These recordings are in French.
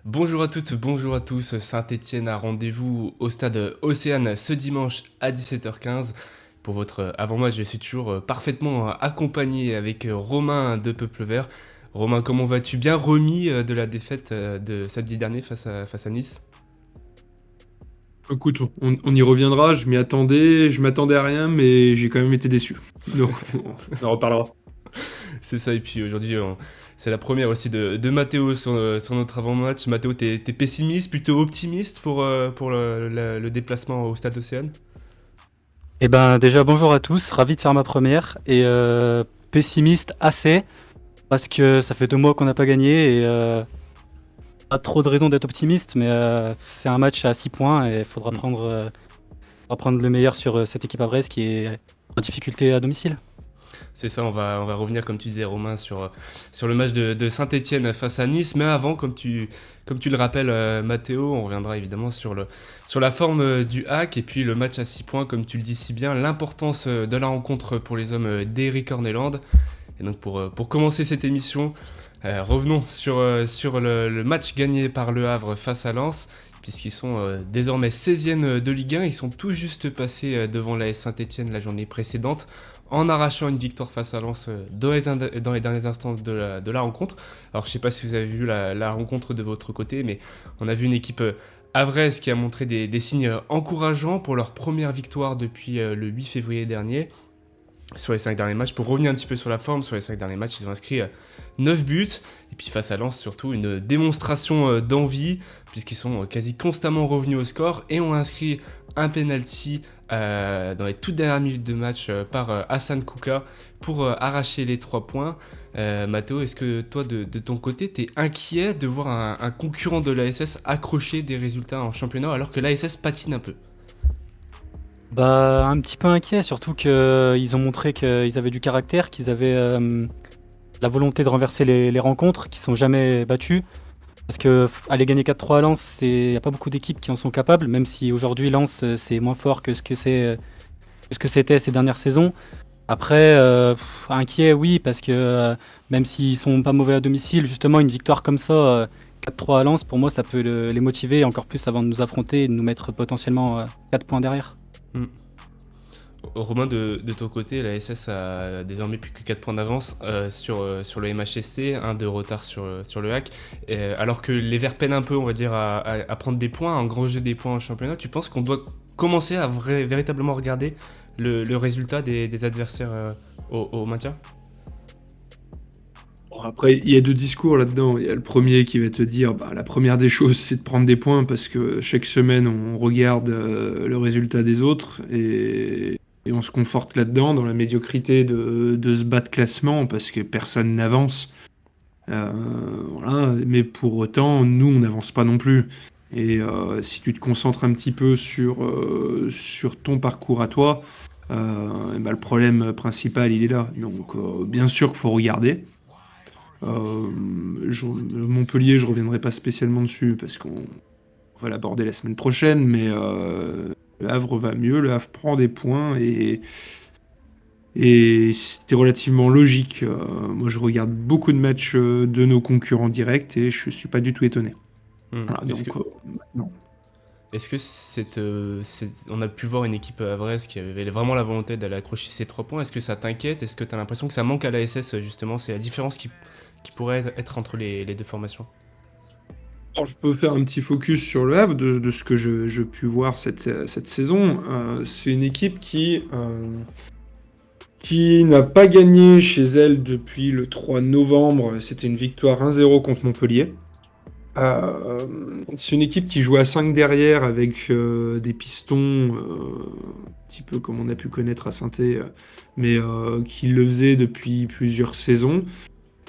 Bonjour à toutes, bonjour à tous. Saint-Étienne a rendez-vous au stade Océane ce dimanche à 17h15. Pour votre avant-match, je suis toujours parfaitement accompagné avec Romain de Peuple Vert. Romain, comment vas-tu? Bien remis de la défaite de samedi dernier face à Nice? Écoute, on y reviendra, je m'attendais à rien, mais j'ai quand même été déçu. Donc, on en reparlera. C'est ça, et puis aujourd'hui, c'est la première aussi de Mathéo sur notre avant-match. Mathéo, t'es pessimiste, plutôt optimiste pour le déplacement au stade Océane? Eh ben déjà bonjour à tous, ravi de faire ma première et pessimiste assez parce que ça fait 2 mois qu'on n'a pas gagné et pas trop de raisons d'être optimiste mais c'est un match à 6 points et il Hmm. faudra prendre le meilleur sur cette équipe à Brest qui est en difficulté à domicile. C'est ça, on va revenir, comme tu disais, Romain, sur le match de Saint-Etienne face à Nice. Mais avant, comme tu le rappelles, Mathéo, on reviendra évidemment sur la forme du hack et puis le match à 6 points, comme tu le dis si bien, l'importance de la rencontre pour les hommes d'Eric Orneland. Et donc, pour commencer cette émission, revenons sur le match gagné par Le Havre face à Lens. Puisqu'ils sont désormais 16e de Ligue 1, ils sont tout juste passés devant l'AS Saint-Etienne la journée précédente en arrachant une victoire face à Lens dans les derniers instants de la rencontre. Alors je sais pas si vous avez vu la rencontre de votre côté, mais on a vu une équipe havraise qui a montré des signes encourageants pour leur première victoire depuis le 8 février dernier sur les 5 derniers matchs. Pour revenir un petit peu sur la forme, sur les 5 derniers matchs, ils ont inscrit 9 buts. Et puis face à Lens, surtout une démonstration d'envie, puisqu'ils sont quasi constamment revenus au score et ont inscrit un penalty dans les toutes dernières minutes de match par Hassan Kouka pour arracher les 3 points. Mathéo, est-ce que toi, de ton côté, t'es inquiet de voir un concurrent de l'ASS accrocher des résultats en championnat alors que l'ASS patine un peu? Bah un petit peu inquiet surtout qu'ils ont montré qu'ils avaient du caractère, qu'ils avaient la volonté de renverser les rencontres, qu'ils sont jamais battus. Parce que aller gagner 4-3 à Lens, il n'y a pas beaucoup d'équipes qui en sont capables, même si aujourd'hui Lens c'est moins fort que que ce que c'était ces dernières saisons. Après, inquiet, oui, parce que même s'ils sont pas mauvais à domicile, justement une victoire comme ça, 4-3 à Lens, pour moi ça peut les motiver encore plus avant de nous affronter et de nous mettre potentiellement 4 points derrière. Hmm. Romain, de ton côté, la SS a désormais plus que 4 points d'avance sur le MHSC, un de retard sur le hack. Alors que les Verts peinent un peu, on va dire, à prendre des points, à engranger des points en championnat, tu penses qu'on doit commencer à véritablement regarder le résultat des adversaires au maintien? Bon, après, il y a deux discours là-dedans. Il y a le premier qui va te dire, bah, la première des choses, c'est de prendre des points parce que chaque semaine, on regarde le résultat des autres et on se conforte là-dedans, dans la médiocrité de ce bas de classement parce que personne n'avance. Euh, voilà. Mais pour autant, nous, on n'avance pas non plus. Et si tu te concentres un petit peu sur ton parcours à toi, bah, le problème principal, il est là. Donc, bien sûr qu'il faut regarder. Montpellier, je reviendrai pas spécialement dessus parce qu'on va l'aborder la semaine prochaine, mais le Havre va mieux, le Havre prend des points et c'était relativement logique. Moi, je regarde beaucoup de matchs de nos concurrents directs et je suis pas du tout étonné. Hmm. Voilà, Est-ce que, donc maintenant. est-ce que on a pu voir une équipe havraise qui avait vraiment la volonté d'aller accrocher ces 3 points? Est-ce que ça t'inquiète? Est-ce que tu as l'impression que ça manque à la SS justement? C'est la différence qui pourrait être entre les deux formations. Alors, je peux faire un petit focus sur le Havre de ce que je pu voir cette saison. C'est une équipe qui n'a pas gagné chez elle depuis le 3 novembre. C'était une victoire 1-0 contre Montpellier. C'est une équipe qui joue à 5 derrière avec des pistons, un petit peu comme on a pu connaître à saint mais qui le faisait depuis plusieurs saisons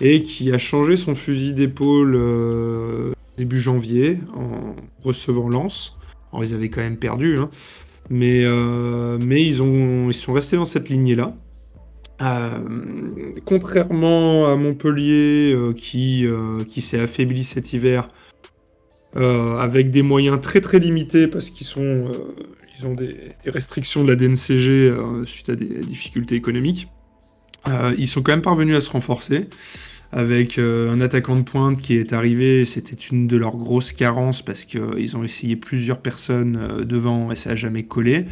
et qui a changé son fusil d'épaule début janvier en recevant Lens. Alors ils avaient quand même perdu, hein, mais ils sont restés dans cette lignée-là. Contrairement à Montpellier qui s'est affaibli cet hiver avec des moyens très très limités parce ils ont des restrictions de la DNCG suite à des difficultés économiques. Ils sont quand même parvenus à se renforcer. avec un attaquant de pointe qui est arrivé. C'était une de leurs grosses carences parce qu'ils ont essayé plusieurs personnes devant et ça n'a jamais collé.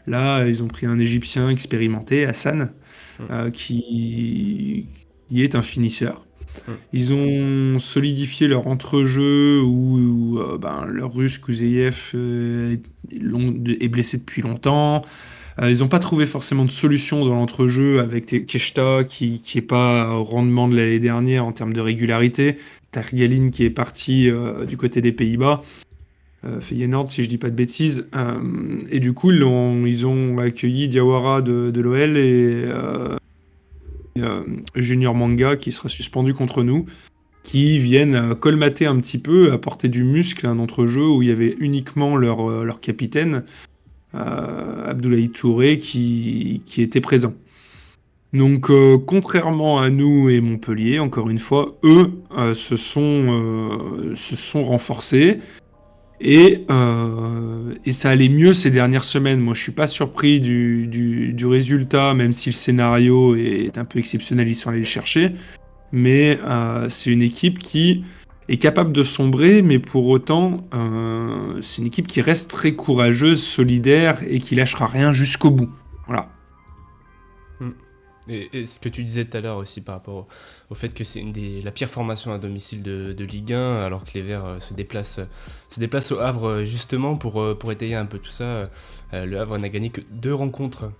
Là, ils ont pris un Égyptien expérimenté, Hassan, qui est un finisseur. Ils ont solidifié leur entrejeu où leur russe Kouzeyev est blessé depuis longtemps. Ils n'ont pas trouvé forcément de solution dans l'entrejeu avec Keshta qui est pas au rendement de l'année dernière en termes de régularité. Targalin qui est parti du côté des Pays-Bas. Feyenoord si je dis pas de bêtises. Et du coup, ils ont accueilli Diawara de l'OL et Junior Manga qui sera suspendu contre nous, qui viennent colmater un petit peu, apporter du muscle à un entrejeu où il y avait uniquement leur capitaine, Abdoulaye Touré, qui était présent. Donc, contrairement à nous et Montpellier, encore une fois, eux se sont renforcés. Et ça allait mieux ces dernières semaines. Moi, je suis pas surpris du résultat, même si le scénario est un peu exceptionnel, ils sont allés le chercher. Mais c'est une équipe qui est capable de sombrer, mais pour autant, c'est une équipe qui reste très courageuse, solidaire et qui lâchera rien jusqu'au bout. Voilà. Et ce que tu disais tout à l'heure aussi par rapport au fait que c'est la pire formation à domicile de Ligue 1, alors que les Verts se déplacent au Havre justement pour étayer un peu tout ça. Le Havre n'a gagné que 2 rencontres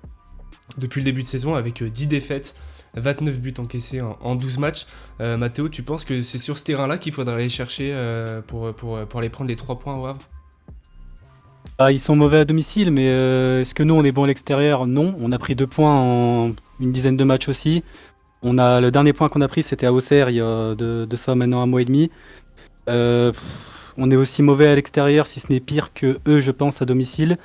depuis le début de saison avec 10 défaites, 29 buts encaissés en 12 matchs. Mathéo, tu penses que c'est sur ce terrain-là qu'il faudra aller chercher pour aller prendre les 3 points au Havre ? Ils sont mauvais à domicile, mais est-ce que nous on est bon à l'extérieur? Non. On a pris 2 points en une dizaine de matchs aussi. Le dernier point qu'on a pris, c'était à Auxerre, il y a de ça maintenant 1 mois et demi. On est aussi mauvais à l'extérieur, si ce n'est pire que eux, je pense, à domicile.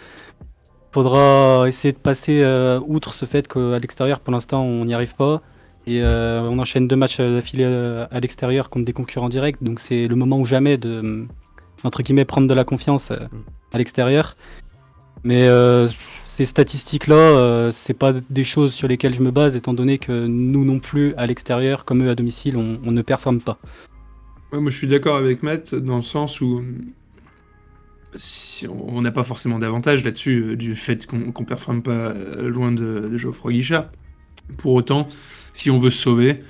Faudra essayer de passer outre ce fait qu'à l'extérieur, pour l'instant, on n'y arrive pas. Et on enchaîne 2 matchs d'affilée à l'extérieur contre des concurrents directs. Donc c'est le moment ou jamais de, entre guillemets, prendre de la confiance à l'extérieur. Mais ces statistiques-là, c'est pas des choses sur lesquelles je me base, étant donné que nous non plus, à l'extérieur, comme eux à domicile, on ne performe pas. Ouais, moi, je suis d'accord avec Matt dans le sens où on n'a pas forcément d'avantage là-dessus du fait qu'on performe pas loin de Geoffroy Guichard. Pour autant, si on veut se sauver,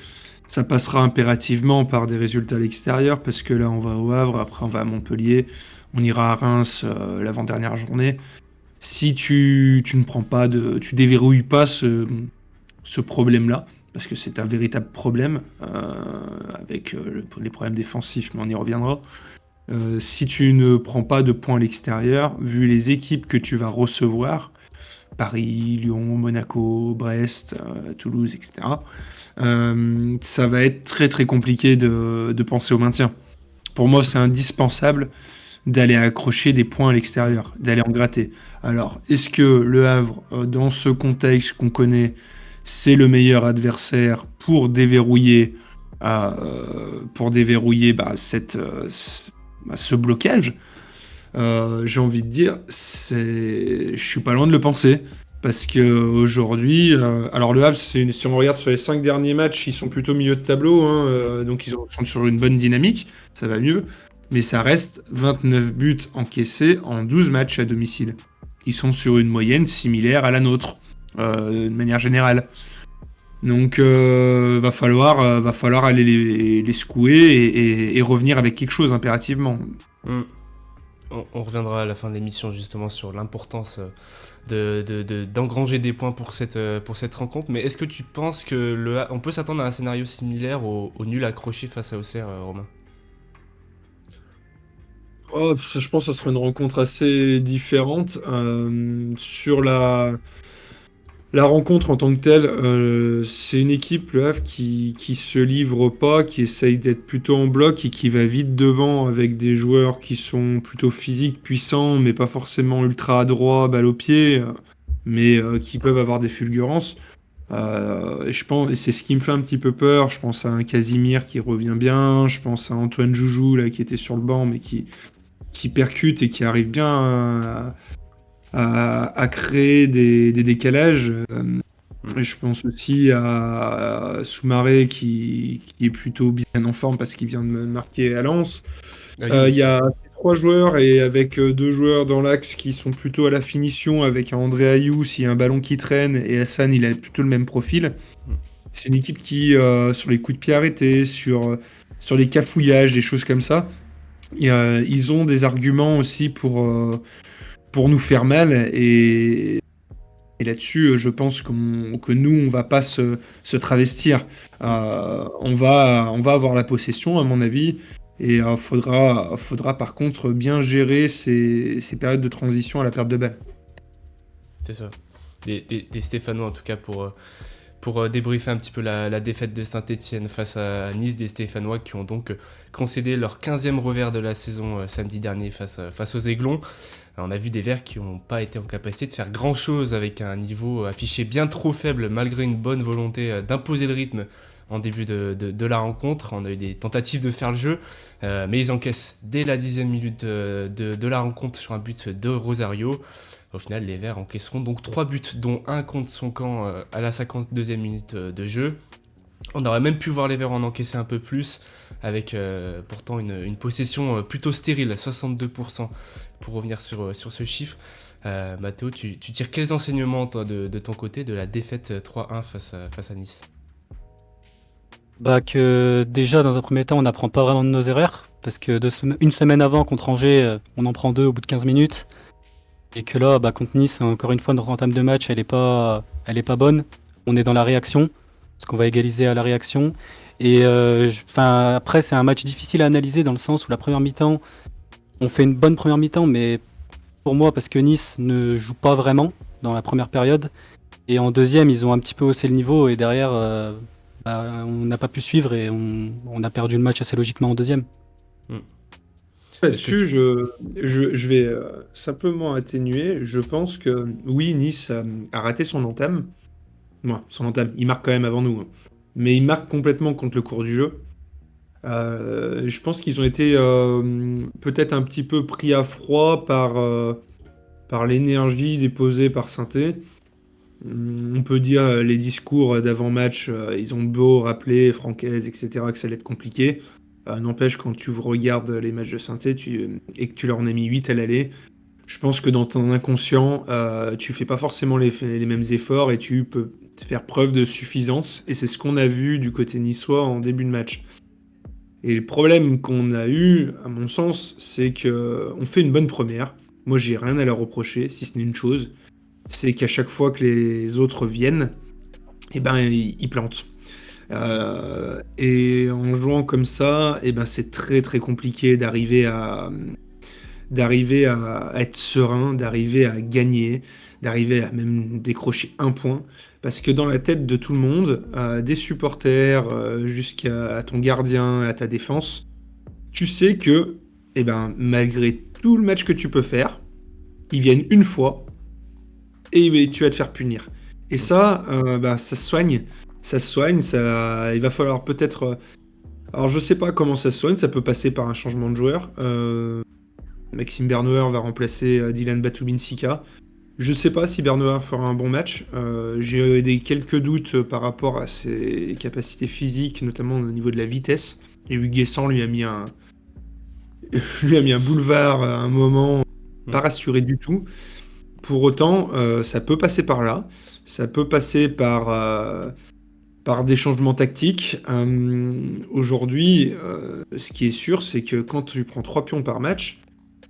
ça passera impérativement par des résultats à l'extérieur, parce que là, on va au Havre, après on va à Montpellier, on ira à Reims l'avant-dernière journée. Si tu ne prends pas tu déverrouilles pas ce problème-là, parce que c'est un véritable problème avec les problèmes défensifs, mais on y reviendra. Si tu ne prends pas de points à l'extérieur, vu les équipes que tu vas recevoir, Paris, Lyon, Monaco, Brest, Toulouse, etc., ça va être très très compliqué de penser au maintien. Pour moi, c'est indispensable d'aller accrocher des points à l'extérieur, d'aller en gratter. Alors, est-ce que le Havre, dans ce contexte qu'on connaît, c'est le meilleur adversaire pour déverrouiller ce blocage? J'ai envie de dire, je suis pas loin de le penser. Parce que aujourd'hui, alors le Havre, si on regarde sur les 5 derniers matchs, ils sont plutôt milieu de tableau, hein, donc ils sont sur une bonne dynamique, ça va mieux. Mais ça reste 29 buts encaissés en 12 matchs à domicile. Ils sont sur une moyenne similaire à la nôtre, de manière générale. Donc va falloir aller les secouer et revenir avec quelque chose impérativement. On reviendra à la fin de l'émission justement sur l'importance d'engranger des points pour cette rencontre. Mais est-ce que tu penses que on peut s'attendre à un scénario similaire au nul accroché face à Auxerre, Romain? Je pense que ça sera une rencontre assez différente. Sur la rencontre en tant que telle, c'est une équipe, le Havre, qui se livre pas, qui essaye d'être plutôt en bloc et qui va vite devant avec des joueurs qui sont plutôt physiques, puissants, mais pas forcément ultra adroits, balle au pied, mais qui peuvent avoir des fulgurances. Je pense, et c'est ce qui me fait un petit peu peur. Je pense à un Casimir qui revient bien, je pense à Antoine Joujou là, qui était sur le banc, mais qui percute et qui arrive bien à créer des décalages. Et je pense aussi à Soumaré qui est plutôt bien en forme parce qu'il vient de marquer à Lens. Ayew Il y aussi. a ces 3 joueurs et avec 2 joueurs dans l'axe qui sont plutôt à la finition avec un André Ayew s'il y a un ballon qui traîne et Hassan il a plutôt le même profil. Mm. C'est une équipe qui, sur les coups de pied arrêtés, sur les cafouillages, des choses comme ça, ils ont des arguments aussi pour nous faire mal. Et là-dessus, je pense que nous, on va pas se travestir. On va avoir la possession, à mon avis, et faudra par contre bien gérer ces périodes de transition à la perte de balle. C'est ça. Des Stéphanois, en tout cas, pour débriefer un petit peu la défaite de Saint-Etienne face à Nice, des Stéphanois qui ont donc concédé leur 15e revers de la saison samedi dernier face aux Aiglons. On a vu des Verts qui n'ont pas été en capacité de faire grand-chose avec un niveau affiché bien trop faible malgré une bonne volonté d'imposer le rythme en début de la rencontre. On a eu des tentatives de faire le jeu, mais ils encaissent dès la 10e minute de la rencontre sur un but de Rosario. Au final, les Verts encaisseront donc 3 buts, dont un contre son camp à la 52e minute de jeu. On aurait même pu voir les Verts en encaisser un peu plus, avec pourtant une possession plutôt stérile, 62%, pour revenir sur ce chiffre. Mathéo, tu tires quels enseignements, toi, de ton côté, de la défaite 3-1 face à Nice? Bah que déjà dans un premier temps on n'apprend pas vraiment de nos erreurs parce que une semaine avant contre Angers on en prend 2 au bout de 15 minutes et que là bah, contre Nice encore une fois notre entame de match elle est pas bonne, on est dans la réaction parce qu'on va égaliser à la réaction et après c'est un match difficile à analyser dans le sens où la première mi-temps on fait une bonne première mi-temps mais pour moi parce que Nice ne joue pas vraiment dans la première période et en deuxième ils ont un petit peu haussé le niveau et derrière on n'a pas pu suivre et on a perdu le match assez logiquement en deuxième. Là-dessus, je vais simplement atténuer. Je pense que oui, Nice a raté son entame. Bon, son entame, il marque quand même avant nous, hein. Mais il marque complètement contre le cours du jeu. Je pense qu'ils ont été peut-être un petit peu pris à froid par l'énergie déposée par Sainté. On peut dire les discours d'avant-match, ils ont beau rappeler Francaise, etc., que ça allait être compliqué. N'empêche, quand tu regardes les matchs de Sainté et que tu leur en as mis 8 à l'aller, je pense que dans ton inconscient, tu fais pas forcément les mêmes efforts et tu peux faire preuve de suffisance. Et c'est ce qu'on a vu du côté niçois en début de match. Et le problème qu'on a eu, à mon sens, c'est qu'on fait une bonne première. Moi, j'ai rien à leur reprocher, si ce n'est une chose, c'est qu'à chaque fois que les autres viennent, eh ben, ils plantent. Et en jouant comme ça, eh ben, c'est très très compliqué d'arriver à être serein, d'arriver à gagner, d'arriver à même décrocher un point. Parce que dans la tête de tout le monde, des supporters jusqu'à ton gardien, à ta défense, tu sais que eh ben, malgré tout le match que tu peux faire, ils viennent une fois et tu vas te faire punir. Et ça, bah, ça se soigne. Ça se soigne, il va falloir peut-être. Alors je sais pas comment ça se soigne, ça peut passer par un changement de joueur. Maxime Bernauer va remplacer Dylan Batubinsika. Je sais pas si Bernauer fera un bon match. J'ai quelques doutes par rapport à ses capacités physiques, notamment au niveau de la vitesse. Et vu que Guessant lui a mis un boulevard à un moment, pas rassuré du tout. Pour autant, ça peut passer par là. Ça peut passer par des changements tactiques. Aujourd'hui, ce qui est sûr, c'est que quand tu prends 3 pions par match,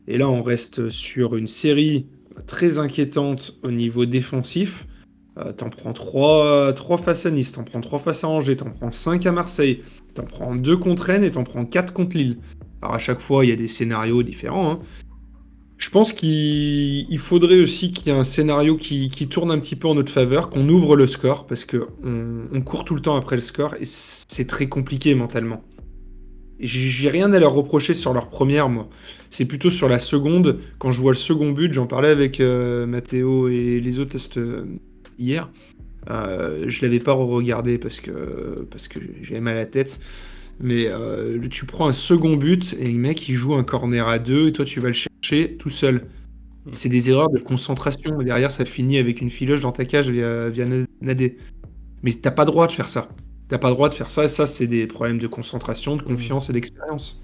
et là on reste sur une série très inquiétante au niveau défensif, t'en prends 3 face à Nice, t'en prends 3 face à Angers, t'en prends 5 à Marseille, t'en prends 2 contre Rennes et t'en prends 4 contre Lille. Alors à chaque fois, il y a des scénarios différents, hein. Je pense qu'il faudrait aussi qu'il y ait un scénario qui tourne un petit peu en notre faveur, qu'on ouvre le score, parce qu'on court tout le temps après le score, et c'est très compliqué mentalement. Et j'ai rien à leur reprocher sur leur première, moi. C'est plutôt sur la seconde. Quand je vois le second but, j'en parlais avec Mathéo et les autres hier. Je l'avais pas regardé parce que j'avais mal à la tête. Mais tu prends un second but et le mec il joue un corner à 2 et toi tu vas le chercher tout seul. C'est des erreurs de concentration et derrière ça finit avec une filoche dans ta cage via nader. Mais t'as pas le droit de faire ça. T'as pas le droit de faire ça, et ça, c'est des problèmes de concentration, de confiance et d'expérience.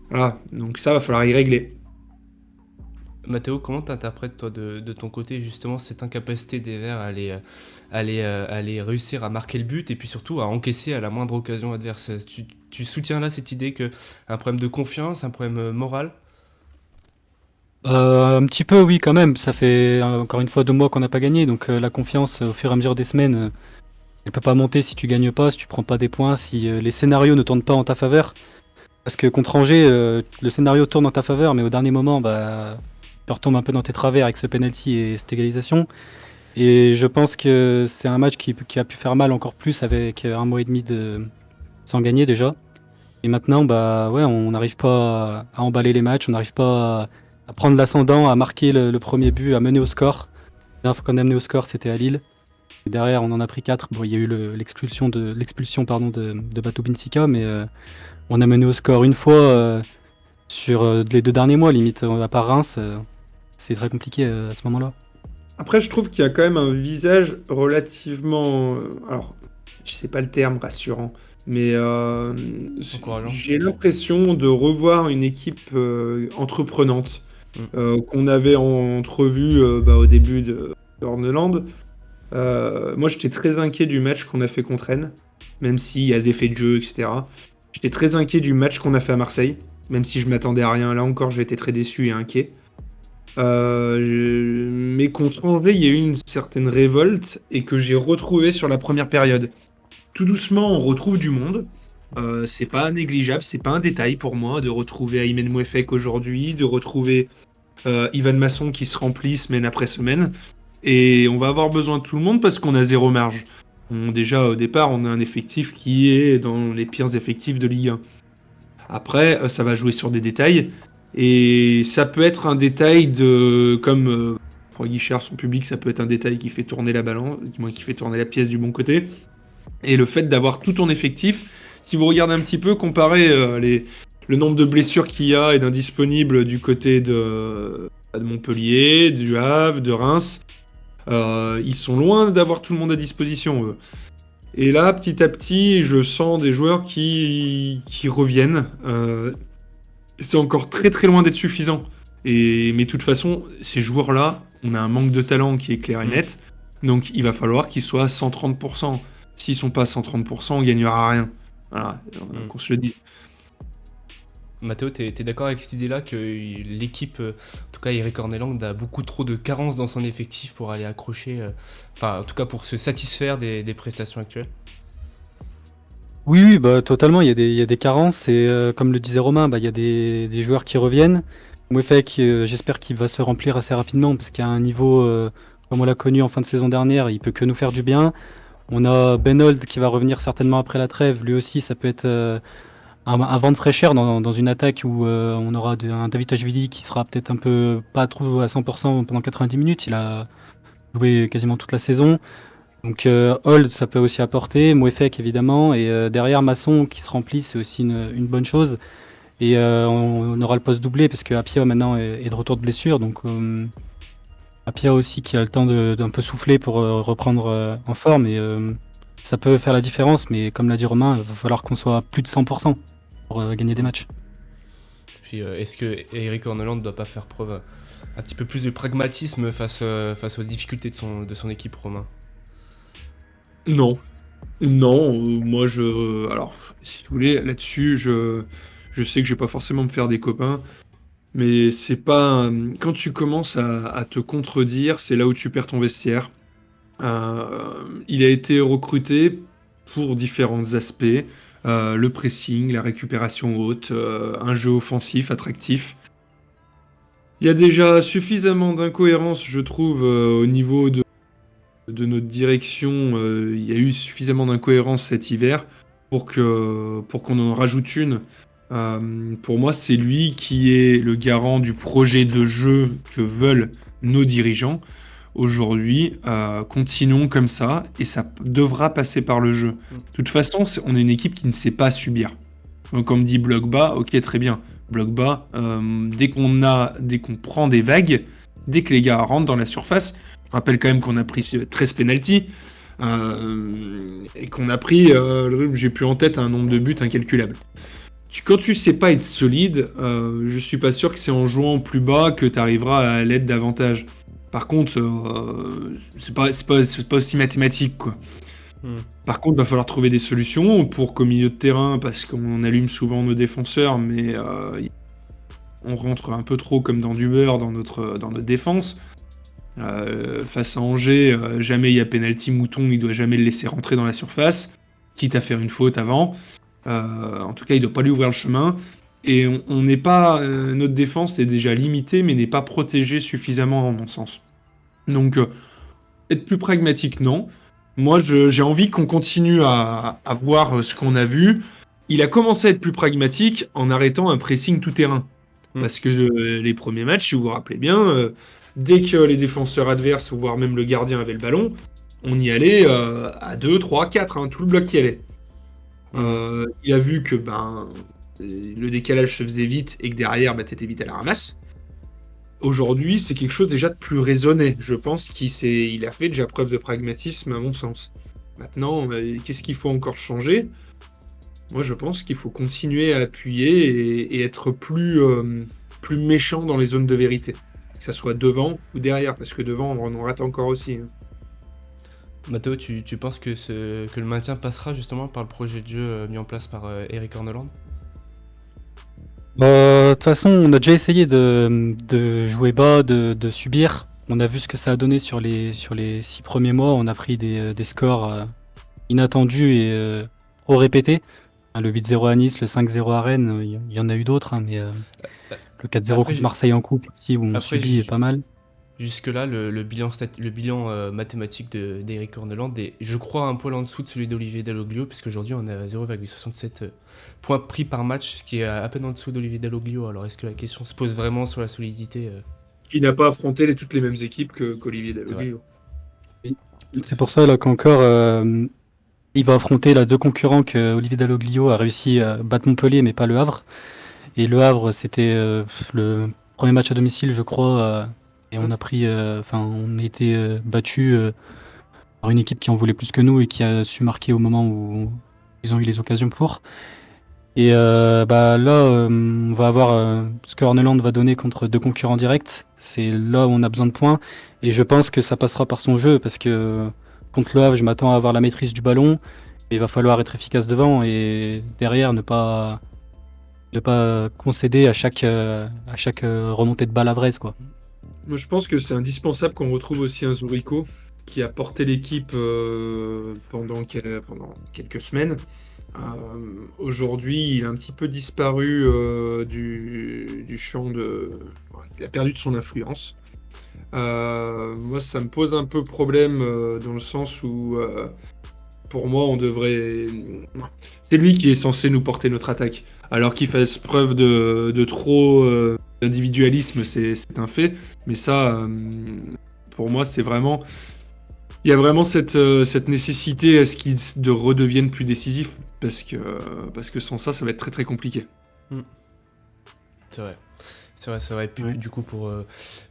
Voilà, donc ça, va falloir y régler. Mathéo, comment t'interprètes toi de ton côté justement cette incapacité des Verts à aller réussir à marquer le but et puis surtout à encaisser à la moindre occasion adverse? Tu soutiens là cette idée que un problème de confiance, un problème moral? Un petit peu, oui, quand même. Ça fait encore une fois 2 mois qu'on n'a pas gagné, donc la confiance, au fur et à mesure des semaines, elle peut pas monter si tu gagnes pas, si tu prends pas des points, si les scénarios ne tournent pas en ta faveur. Parce que contre Angers, le scénario tourne en ta faveur, mais au dernier moment, bah, tu retombes un peu dans tes travers avec ce penalty et cette égalisation. Et je pense que c'est un match qui a pu faire mal encore plus avec 1 mois et demi sans gagner déjà. Et maintenant, bah ouais, on n'arrive pas à emballer les matchs, on n'arrive pas à prendre l'ascendant, à marquer le premier but, à mener au score. La dernière fois qu'on a mené au score, c'était à Lille. Et derrière, on en a pris 4. Bon, il y a eu l'expulsion pardon, de Batu Binsika, mais on a mené au score une fois sur les 2 derniers mois, limite, à part Reims. C'est très compliqué à ce moment-là. Après, je trouve qu'il y a quand même un visage relativement... alors, je sais pas le terme, rassurant, mais Encourageant. j'ai l'impression de revoir une équipe entreprenante qu'on avait entrevue au début de Horneland. Moi, j'étais très inquiet du match qu'on a fait contre Rennes, même s'il y a des faits de jeu, etc. J'étais très inquiet du match qu'on a fait à Marseille, même si je m'attendais à rien. Là encore, j'ai été très déçu et inquiet. Mais contre Angers, il y a eu une certaine révolte et que j'ai retrouvé sur la première période. Tout doucement, on retrouve du monde. C'est pas négligeable, c'est pas un détail pour moi de retrouver Aymen Mouefek aujourd'hui, de retrouver Ivan Masson qui se remplit semaine après semaine. Et on va avoir besoin de tout le monde parce qu'on a zéro marge. Déjà, au départ, on a un effectif qui est dans les pires effectifs de Ligue 1. Après, ça va jouer sur des détails. Et ça peut être un détail comme pour Guichard, son public, ça peut être un détail qui fait tourner la balance, qui fait tourner la pièce du bon côté. Et le fait d'avoir tout ton effectif, si vous regardez un petit peu, comparez le nombre de blessures qu'il y a et d'indisponibles du côté de Montpellier, du Havre, de Reims, ils sont loin d'avoir tout le monde à disposition, eux. Et là, petit à petit, je sens des joueurs qui reviennent. C'est encore très très loin d'être suffisant. Mais de toute façon, ces joueurs-là, on a un manque de talent qui est clair et net. Donc il va falloir qu'ils soient à 130%. S'ils sont pas à 130%, on gagnera rien. Voilà, qu'on se le dise. Mathéo, t'es d'accord avec cette idée-là que l'équipe, en tout cas Eric Horneland, a beaucoup trop de carences dans son effectif pour aller accrocher, enfin en tout cas pour se satisfaire des prestations actuelles? Oui, bah, totalement, il y a des carences et comme le disait Romain, bah, il y a des joueurs qui reviennent. Mouefek, j'espère qu'il va se remplir assez rapidement parce qu'à un niveau, comme on l'a connu en fin de saison dernière, il peut que nous faire du bien. On a Benold qui va revenir certainement après la trêve, lui aussi ça peut être un vent de fraîcheur dans une attaque où on aura un Davitashvili qui sera peut-être un peu pas trop à 100% pendant 90 minutes, il a joué quasiment toute la saison. Donc Hold, ça peut aussi apporter, Mouefek évidemment, et derrière Masson qui se remplit, c'est aussi une bonne chose. Et on aura le poste doublé parce que Apia maintenant est de retour de blessure, donc Apia aussi qui a le temps d'un peu souffler pour reprendre en forme, et ça peut faire la différence, mais comme l'a dit Romain, il va falloir qu'on soit à plus de 100% pour gagner des matchs. Puis est-ce que Eric Horneland ne doit pas faire preuve un petit peu plus de pragmatisme face aux difficultés de son équipe, Romain? Non. Non, moi alors, si vous voulez, là-dessus, je sais que je vais pas forcément me faire des copains, mais c'est pas. Quand tu commences à te contredire, c'est là où tu perds ton vestiaire. Il a été recruté pour différents aspects, le pressing, la récupération haute, un jeu offensif attractif. Il y a déjà suffisamment d'incohérence, je trouve, au niveau de notre direction. Il y a eu suffisamment d'incohérence cet hiver pour qu'on en rajoute une. Pour moi, c'est lui qui est le garant du projet de jeu que veulent nos dirigeants. Aujourd'hui, continuons comme ça et ça devra passer par le jeu. De toute façon, on est une équipe qui ne sait pas subir. Donc, comme dit bloc bas, ok, très bien. Bloc bas, dès qu'on prend des vagues, dès que les gars rentrent dans la surface, je rappelle quand même qu'on a pris 13 pénaltys. et qu'on a pris, j'ai plus en tête un nombre de buts incalculable. Quand tu sais pas être solide, je suis pas sûr que c'est en jouant plus bas que tu arriveras à l'aide davantage. Par contre, c'est pas aussi mathématique, quoi. Par contre, il va falloir trouver des solutions pour qu'au milieu de terrain, parce qu'on allume souvent nos défenseurs, mais on rentre un peu trop comme dans du beurre dans notre défense. Face à Angers, jamais il y a penalty mouton, il doit jamais le laisser rentrer dans la surface, quitte à faire une faute avant. En tout cas, il doit pas lui ouvrir le chemin. Et on n'est pas, notre défense est déjà limitée, mais n'est pas protégée suffisamment, en mon sens. Donc, être plus pragmatique, non. Moi, j'ai envie qu'on continue à voir ce qu'on a vu. Il a commencé à être plus pragmatique en arrêtant un pressing tout-terrain. Parce que les premiers matchs, si vous vous rappelez bien, dès que les défenseurs adverses, voire même le gardien avait le ballon, on y allait à 2, 3, 4, tout le bloc y allait. Il a vu que le décalage se faisait vite et que derrière, t'étais vite à la ramasse. Aujourd'hui, c'est quelque chose déjà de plus raisonné. Je pense qu'il a fait déjà preuve de pragmatisme, à mon sens. Maintenant, qu'est-ce qu'il faut encore changer ? Moi, je pense qu'il faut continuer à appuyer et être plus méchant dans les zones de vérité. Que ça soit devant ou derrière, parce que devant, on en rate encore aussi. Mathéo, tu penses que le maintien passera justement par le projet de jeu mis en place par Eric Orneland ? De toute façon, on a déjà essayé de jouer bas, de subir. On a vu ce que ça a donné sur les 6 premiers mois. On a pris des scores inattendus et trop répétés. Le 8-0 à Nice, le 5-0 à Rennes, il y en a eu d'autres, mais le 4-0 contre Marseille en coupe aussi, où on subit est pas mal. Jusque-là, le bilan mathématique d'Eric Orneland est, je crois, un poil en dessous de celui d'Olivier Dalloglio, puisqu'aujourd'hui on est à 0,67 points pris par match, ce qui est à peine en dessous d'Olivier Dalloglio. Alors est-ce que la question se pose vraiment sur la solidité Qui n'a pas affronté toutes les mêmes équipes qu'Olivier Dalloglio. C'est pour ça là qu'encore il va affronter deux concurrents que Olivier Dalloglio a réussi à battre Montpellier, mais pas Le Havre. Et Le Havre, c'était le premier match à domicile, je crois. Et on a on a été battu par une équipe qui en voulait plus que nous et qui a su marquer au moment où ils ont eu les occasions pour. Et là, on va avoir ce que Orneland va donner contre deux concurrents directs. C'est là où on a besoin de points. Et je pense que ça passera par son jeu, parce que contre Le Havre, je m'attends à avoir la maîtrise du ballon. Et il va falloir être efficace devant et derrière ne pas concéder à chaque remontée de balle à Vraise, quoi. Moi, je pense que c'est indispensable qu'on retrouve aussi un Zourico qui a porté l'équipe pendant quelques semaines. Aujourd'hui, il a un petit peu disparu du champ il a perdu de son influence. Moi, ça me pose un peu problème dans le sens où, pour moi, on devrait... C'est lui qui est censé nous porter notre attaque. Alors qu'il fasse preuve de trop d'individualisme, c'est un fait. Mais ça, pour moi, c'est vraiment... Il y a vraiment cette nécessité à ce qu'il redevienne plus décisif. Parce que sans ça, ça va être très très compliqué. C'est vrai. Puis, du coup, pour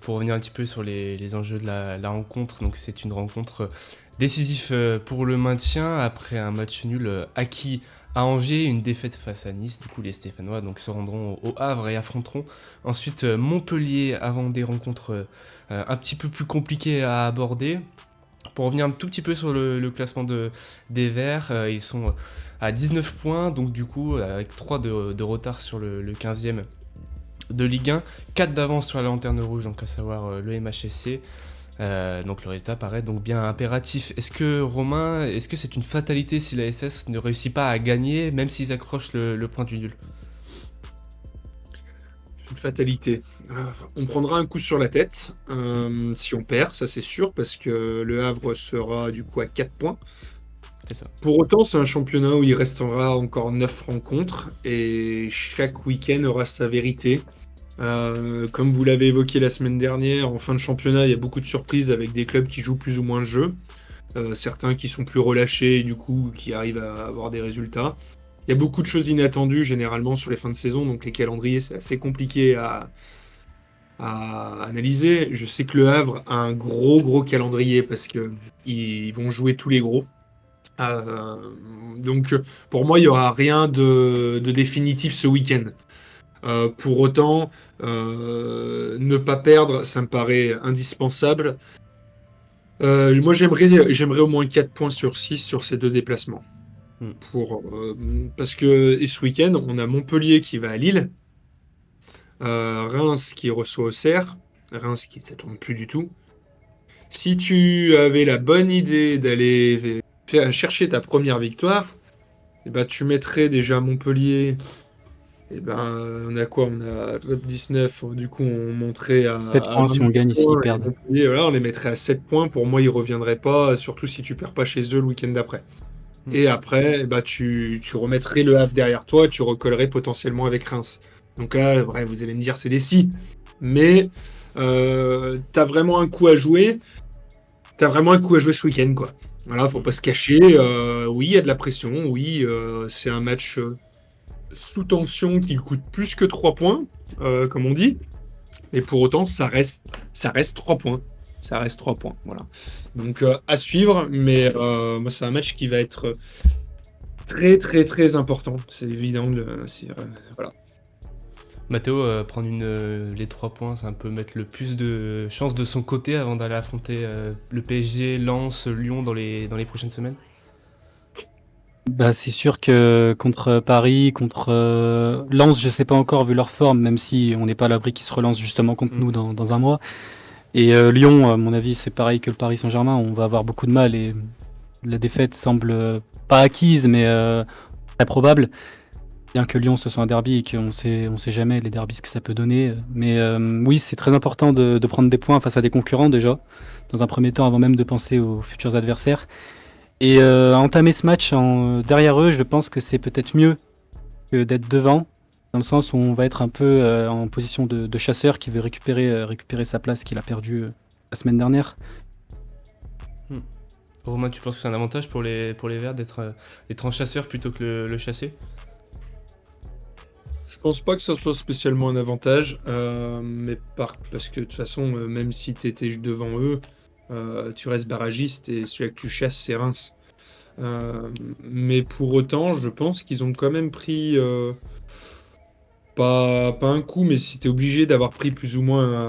revenir un petit peu sur les enjeux de la rencontre, donc c'est une rencontre décisive pour le maintien après un match nul acquis à Angers, une défaite face à Nice. Du coup, les Stéphanois se rendront au Havre et affronteront ensuite Montpellier avant des rencontres un petit peu plus compliquées à aborder. Pour revenir un tout petit peu sur le classement des Verts, ils sont à 19 points, donc du coup, avec 3 de retard sur le 15e de Ligue 1, 4 d'avance sur la Lanterne Rouge, donc à savoir le MHSC. Donc le résultat paraît donc bien impératif. Est-ce que c'est une fatalité si la SS ne réussit pas à gagner, même s'ils accrochent le point du nul ? Une fatalité. On prendra un coup sur la tête si on perd, ça c'est sûr, parce que le Havre sera du coup à 4 points. C'est ça. Pour autant, c'est un championnat où il restera encore 9 rencontres et chaque week-end aura sa vérité. Comme vous l'avez évoqué la semaine dernière, en fin de championnat, il y a beaucoup de surprises avec des clubs qui jouent plus ou moins le jeu. Certains qui sont plus relâchés et du coup qui arrivent à avoir des résultats. Il y a beaucoup de choses inattendues généralement sur les fins de saison, donc les calendriers c'est assez compliqué à à analyser. Je sais que le Havre a un gros calendrier parce que ils vont jouer tous les gros. Euh, donc pour moi, il n'y aura rien de définitif ce week-end. Pour autant, ne pas perdre, ça me paraît indispensable. Moi, j'aimerais au moins 4 points sur 6 sur ces deux déplacements. Hmm. Parce que et ce week-end, on a Montpellier qui va à Lille, Reims qui reçoit Auxerre, Reims qui ne tourne plus du tout. Si tu avais la bonne idée d'aller chercher ta première victoire, eh ben, tu mettrais déjà Montpellier. Et ben, on a quoi? On a top 19. Du coup, on monterait 7 à points si 22 on gagne, ici ils points. Et perdent. Montpellier, voilà, on les mettrait à 7 points. Pour moi, ils ne reviendraient pas, surtout si tu perds pas chez eux le week-end d'après. Mm. Et après, eh ben, tu remettrais le Havre derrière toi et tu recollerais potentiellement avec Reims. Donc là, ouais, vous allez me dire, c'est des si. Mais tu as vraiment un coup à jouer. T'as vraiment un coup à jouer ce week-end, quoi. Voilà, faut pas se cacher. Oui, il y a de la pression. Oui, c'est un match sous tension qui coûte plus que 3 points, comme on dit. Mais pour autant, ça reste 3 points. Ça reste 3 points, voilà. Donc, à suivre. Mais moi, c'est un match qui va être très important. C'est évident. Voilà. Mathéo, prendre les 3 points, c'est un peu mettre le plus de chances de son côté avant d'aller affronter le PSG, Lens, Lyon dans les prochaines semaines. Bah, c'est sûr que contre Paris, contre Lens, je sais pas encore vu leur forme, même si on n'est pas à l'abri qu'ils se relancent justement contre nous dans un mois. Et Lyon, à mon avis, c'est pareil que le Paris Saint-Germain, on va avoir beaucoup de mal et la défaite semble pas acquise, mais très probable. Bien que Lyon ce soit un derby et qu'on sait jamais les derbys ce que ça peut donner. Mais oui, c'est très important de prendre des points face à des concurrents déjà, dans un premier temps, avant même de penser aux futurs adversaires. Et entamer ce match derrière eux, je pense que c'est peut-être mieux que d'être devant, dans le sens où on va être un peu en position de chasseur qui veut récupérer sa place qu'il a perdue la semaine dernière. Romain, tu penses que c'est un avantage pour les Verts d'être en chasseur plutôt que le chassé? Je pense pas que ça soit spécialement un avantage, parce que de toute façon, même si tu étais devant eux, tu restes barragiste et celui que tu chasses, c'est Reims. Mais pour autant, je pense qu'ils ont quand même pris, pas un coup, mais si tu es obligé d'avoir pris plus ou moins.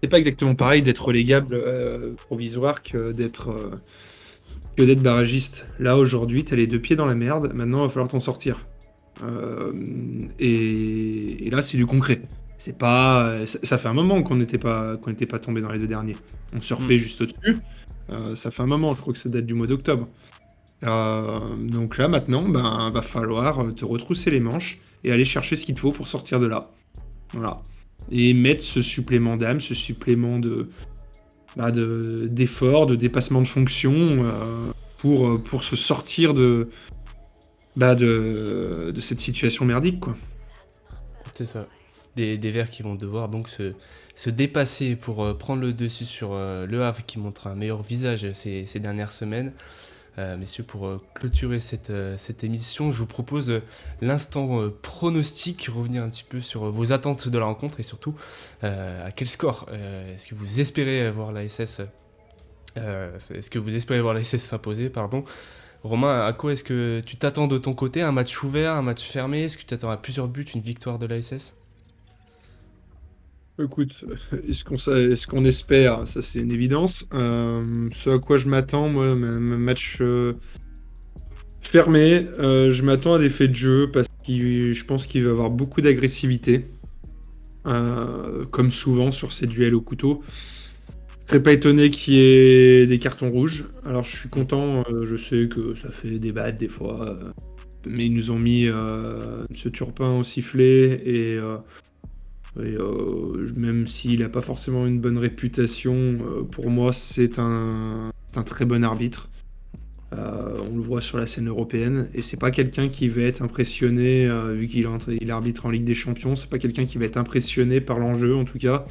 C'est pas exactement pareil d'être relégable provisoire que d'être barragiste. Là, aujourd'hui, tu as les deux pieds dans la merde, maintenant, il va falloir t'en sortir. Et là, c'est du concret. C'est pas, ça fait un moment qu'on n'était pas tombé dans les deux derniers. On surfait juste au-dessus. Ça fait un moment, je crois que ça date du mois d'octobre. Donc là, maintenant, va falloir te retrousser les manches et aller chercher ce qu'il te faut pour sortir de là. Voilà. Et mettre ce supplément d'âme, ce supplément d'effort, de dépassement de fonction pour se sortir de cette situation merdique, quoi. C'est ça. Des Verts qui vont devoir donc se dépasser pour prendre le dessus sur le Havre qui montre un meilleur visage ces dernières semaines. Messieurs, pour clôturer cette émission, je vous propose l'instant pronostic, revenir un petit peu sur vos attentes de la rencontre et surtout à quel score est-ce que vous espérez voir la SS s'imposer, pardon. Romain, à quoi est-ce que tu t'attends de ton côté? Un match ouvert, un match fermé? Est-ce que tu t'attends à plusieurs buts, une victoire de la SS? Écoute, est-ce qu'on espère? Ça, c'est une évidence. Ce à quoi je m'attends, moi, un match fermé, je m'attends à des faits de jeu parce que je pense qu'il va y avoir beaucoup d'agressivité, comme souvent sur ces duels au couteau. Je serais pas étonné qu'il y ait des cartons rouges. Alors je suis content, je sais que ça fait débattre des fois, mais ils nous ont mis ce Turpin au sifflet et même s'il n'a pas forcément une bonne réputation, pour moi c'est un très bon arbitre. On le voit sur la scène européenne et c'est pas quelqu'un qui va être impressionné vu qu'il arbitre en Ligue des Champions. C'est pas quelqu'un qui va être impressionné par l'enjeu en tout cas.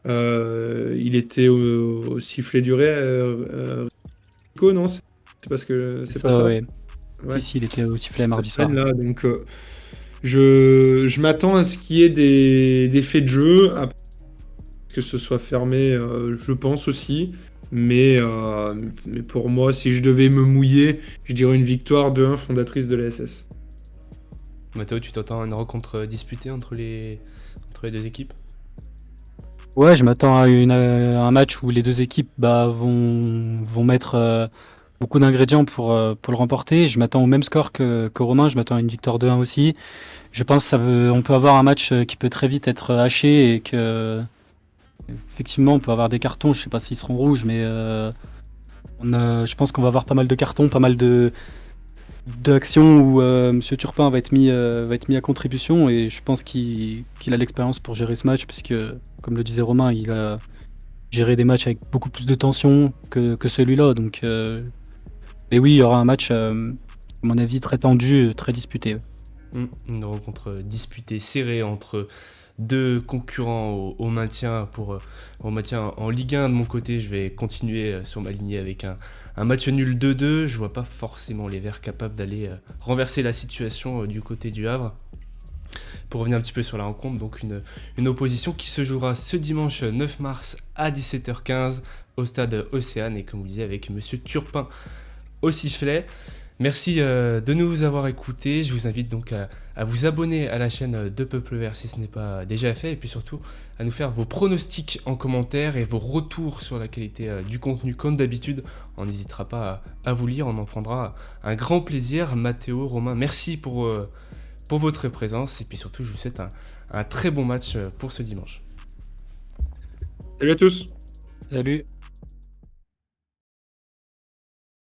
Il était au sifflet du Rico, non? C'est parce que c'est pas ça. Ouais. Ouais. Si, il était au sifflet mardi soir. Là, donc Je m'attends à ce qu'il y ait des faits de jeu, à que ce soit fermé, je pense aussi. Mais pour moi, si je devais me mouiller, je dirais une victoire 2-1 fondatrice de la SS. Mathéo, tu t'entends à une rencontre disputée entre les deux équipes? Ouais, je m'attends à un match où les deux équipes vont mettre beaucoup d'ingrédients pour le remporter. Je m'attends au même score que Romain, je m'attends à une victoire 2-1 aussi. Je pense on peut avoir un match qui peut très vite être haché et que effectivement on peut avoir des cartons, je sais pas s'ils seront rouges, mais je pense qu'on va avoir pas mal de cartons, pas mal d'actions où Monsieur Turpin va être mis à contribution et je pense qu'il a l'expérience pour gérer ce match puisque, comme le disait Romain, il a géré des matchs avec beaucoup plus de tension que celui-là. Donc, mais oui, il y aura un match, à mon avis, très tendu, très disputé. Une rencontre disputée, serrée entre deux concurrents au maintien au maintien en Ligue 1. De mon côté, je vais continuer sur ma lignée avec un match nul 2-2. Je vois pas forcément les Verts capables d'aller renverser la situation du côté du Havre. Pour revenir un petit peu sur la rencontre, donc une opposition qui se jouera ce dimanche 9 mars à 17h15 au stade Océane, et comme vous le disiez, avec Monsieur Turpin au sifflet. Merci de nous avoir écoutés. Je vous invite donc à vous abonner à la chaîne de Peuple Vert si ce n'est pas déjà fait, et puis surtout à nous faire vos pronostics en commentaire et vos retours sur la qualité du contenu comme d'habitude. On n'hésitera pas à vous lire, on en prendra un grand plaisir. Mathéo, Romain, merci pour votre présence, et puis surtout je vous souhaite un très bon match pour ce dimanche. Salut à tous! Salut!